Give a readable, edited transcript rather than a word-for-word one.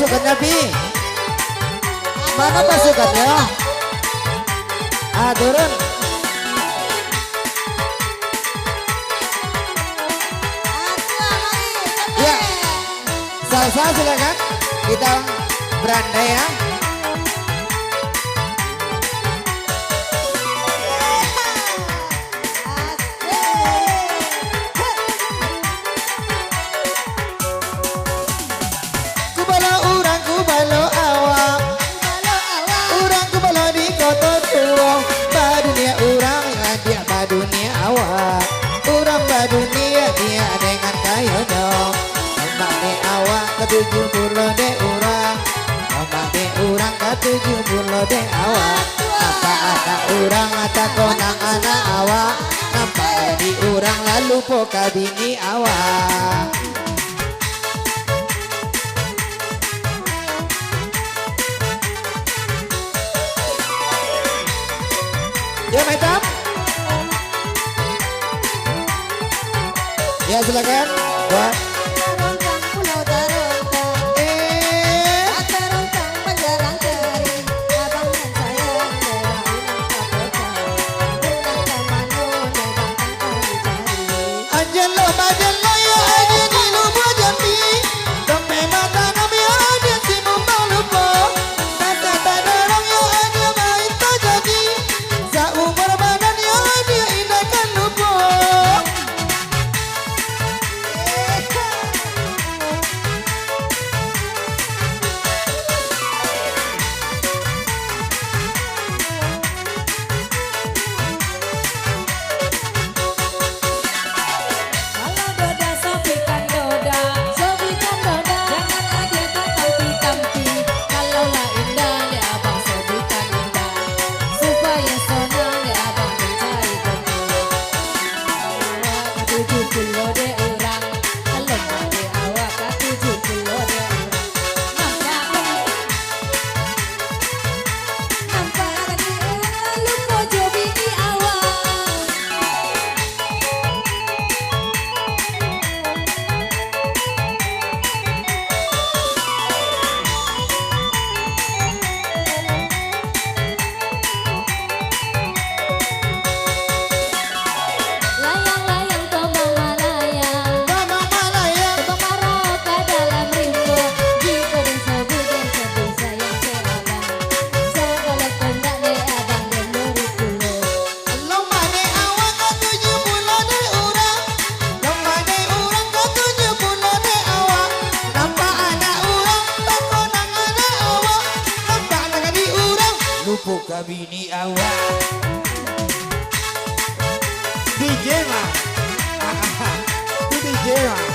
pasukannya Pi? Mana pasukannya? Turun. Ya, salsa silakan. Kita berandai ya. Dunia dia dengan kayu dong. Ombak de awak ke 70 de urang. Ombak de urang ke 70 de awak. Apa ada urang ada konang anak awak. Nampak di urang lalu poka bini awak. Ya Metam. Ya silakan. Buat. Poka bini awak. DJ mah. DJ mah.